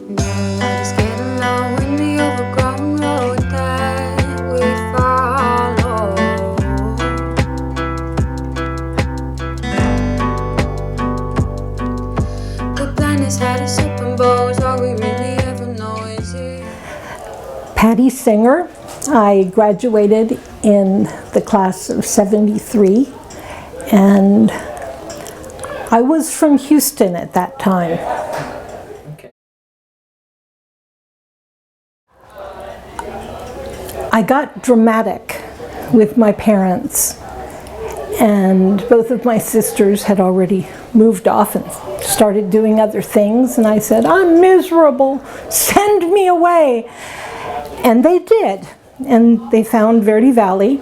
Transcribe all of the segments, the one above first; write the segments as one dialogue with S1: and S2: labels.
S1: It's getting low in the overgrown road that we follow. The plan has had us up in bows. All we really ever know is it.
S2: Patti Singer. I graduated in the class of '73, and I was from Houston at that time.
S3: Okay.
S2: I got dramatic with my parents, and both of my sisters had already moved off and started doing other things, and I said, "I'm miserable, send me away." And they did, and they found Verde Valley,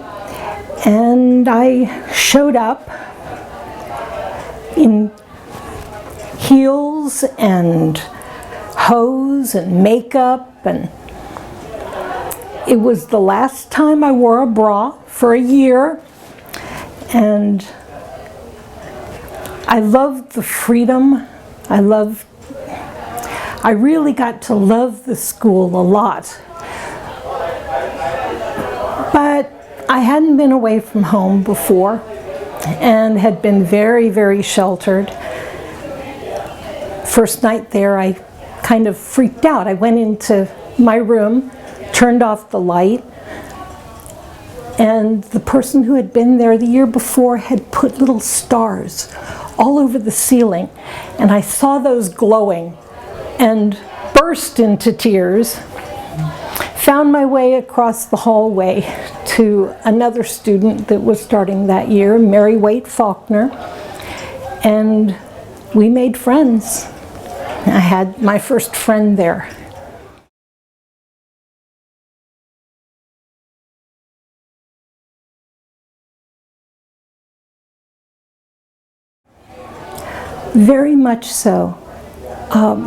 S2: and I showed up in heels and hose and makeup, and it was the last time I wore a bra for a year, and I loved the freedom. I really got to love the school a lot. But I hadn't been away from home before and had been very, very sheltered. First night there, I kind of freaked out. I went into my room, turned off the light, and the person who had been there the year before had put little stars all over the ceiling, and I saw those glowing and burst into tears. Found my way across the hallway to another student that was starting that year, Mary Waite Faulkner, and we made friends. I had my first friend there. Very much so.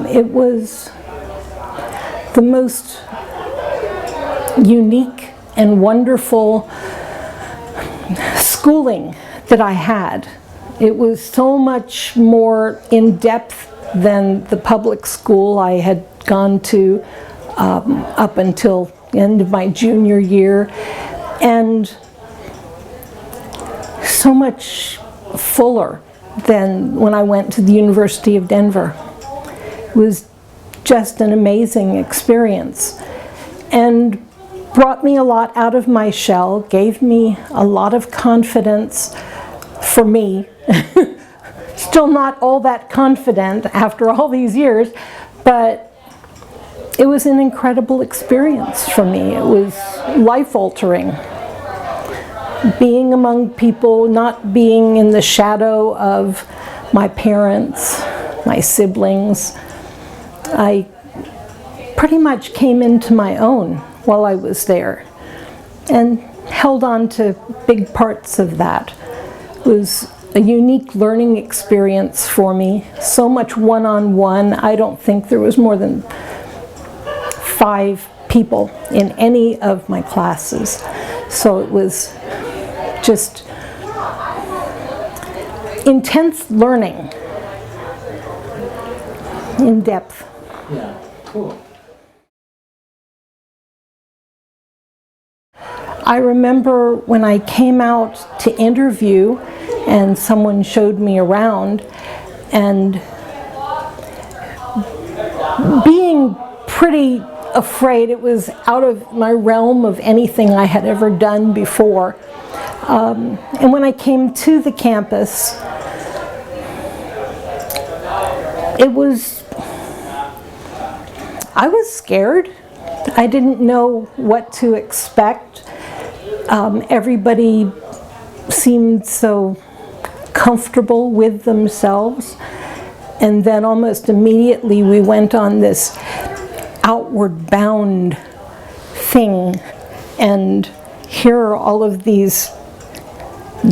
S2: It was the most unique and wonderful schooling that I had. It was so much more in depth than the public school I had gone to up until the end of my junior year, and so much fuller than when I went to the University of Denver. It was just an amazing experience, and brought me a lot out of my shell, gave me a lot of confidence for me. Still not all that confident after all these years, but it was an incredible experience for me. It was life-altering. Being among people, not being in the shadow of my parents, my siblings. I pretty much came into my own while I was there and held on to big parts of that. It was a unique learning experience for me, so much one-on-one. I don't think there was more than 5 people in any of my classes, so it was just intense learning, in depth.
S3: Yeah, cool.
S2: I remember when I came out to interview and someone showed me around, and being pretty afraid. It was out of my realm of anything I had ever done before. And when I came to the campus, I was scared. I didn't know what to expect. Everybody seemed so comfortable with themselves. And then almost immediately we went on this outward bound thing. And here are all of these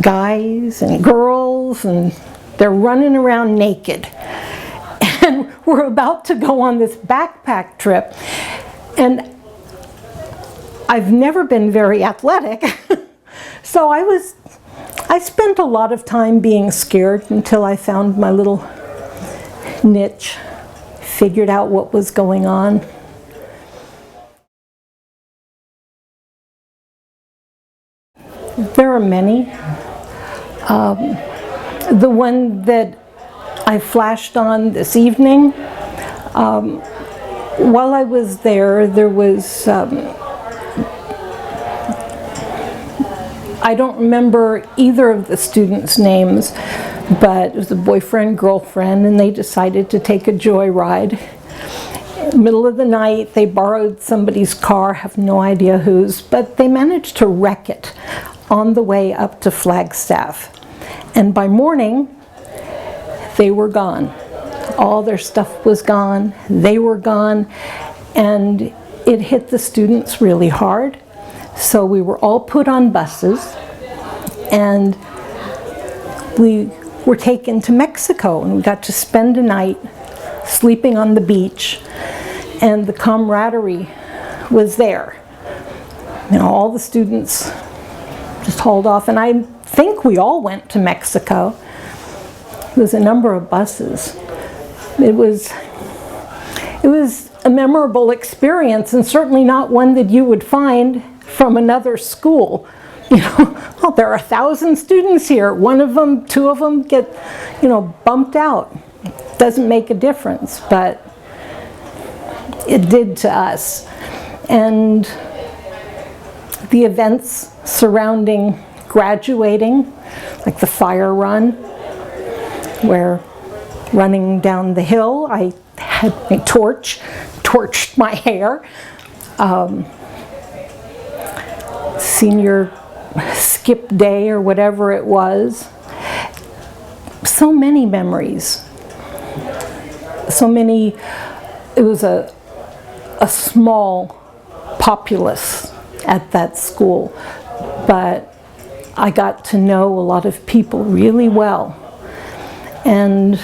S2: guys and girls, and they're running around naked. And we're about to go on this backpack trip. And I've never been very athletic. So I spent a lot of time being scared until I found my little niche, figured out what was going on. There are many. The one that I flashed on this evening, while I was there, there was, I don't remember either of the students' names, but it was a boyfriend, girlfriend, and they decided to take a joyride. Middle of the night, they borrowed somebody's car, have no idea whose, but they managed to wreck it on the way up to Flagstaff. And by morning, they were gone. All their stuff was gone, they were gone, and it hit the students really hard. So we were all put on buses, and we were taken to Mexico, and we got to spend a night sleeping on the beach, and the camaraderie was there. You know, all the students just hauled off, and I think we all went to Mexico. There was a number of buses. It was a memorable experience, and certainly not one that you would find from another school. You know, well, there are 1,000 students here. One of them, two of them get, you know, bumped out. Doesn't make a difference, but it did to us. And the events surrounding graduating, like the fire run, where running down the hill, I had my torched my hair. Senior skip day or whatever it was. So many memories. So many, it was a small populace at that school, but I got to know a lot of people really well. And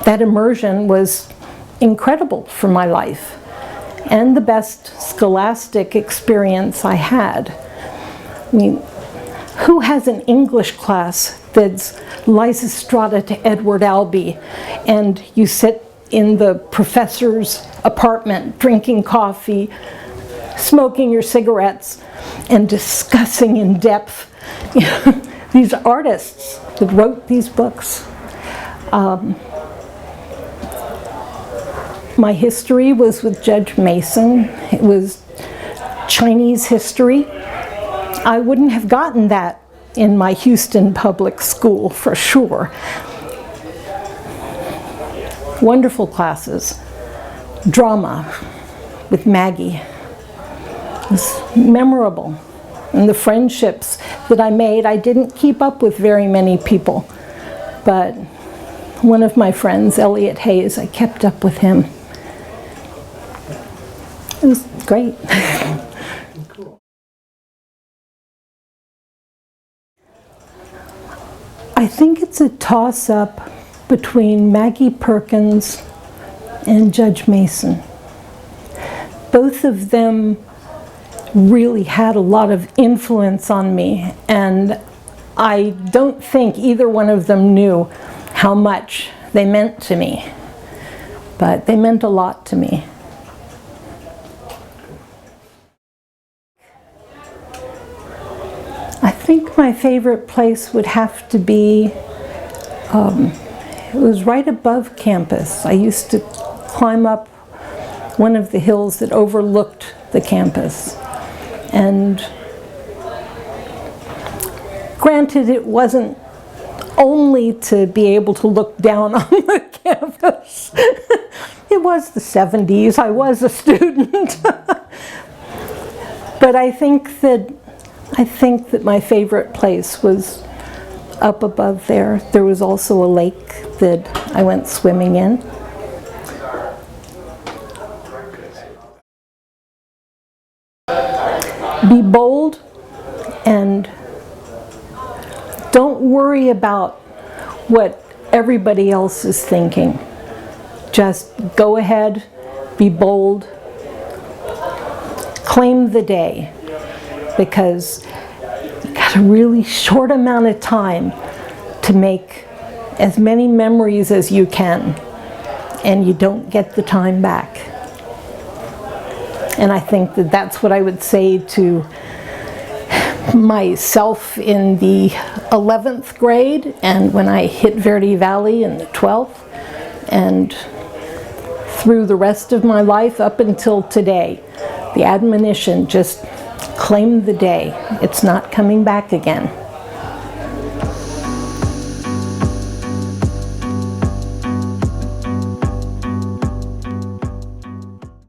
S2: that immersion was incredible for my life, and the best scholastic experience I had. I mean, who has an English class that's Lysistrata to Edward Albee, and you sit in the professor's apartment drinking coffee, smoking your cigarettes, and discussing in depth, you know, these artists that wrote these books. My history was with Judge Mason. It was Chinese history. I wouldn't have gotten that in my Houston public school, for sure. Wonderful classes. Drama with Maggie. It was memorable. And the friendships that I made, I didn't keep up with very many people, but one of my friends, Elliot Hayes, I kept up with him. It was great.
S3: Cool.
S2: I think it's a toss-up between Maggie Perkins and Judge Mason. Both of them really had a lot of influence on me, and I don't think either one of them knew how much they meant to me, but they meant a lot to me. I think my favorite place would have to be, it was right above campus. I used to climb up one of the hills that overlooked the campus. And granted, it wasn't only to be able to look down on the campus. It was the 70s, I was a student. But I think that my favorite place was up above there. There was also a lake that I went swimming in. Be bold and don't worry about what everybody else is thinking. Just go ahead, be bold, claim the day, because you've got a really short amount of time to make as many memories as you can. and you don't get the time back. And I think that that's what I would say to myself in the 11th grade, and when I hit Verde Valley in the 12th, and through the rest of my life up until today. The admonition, just claim the day. It's not coming back again.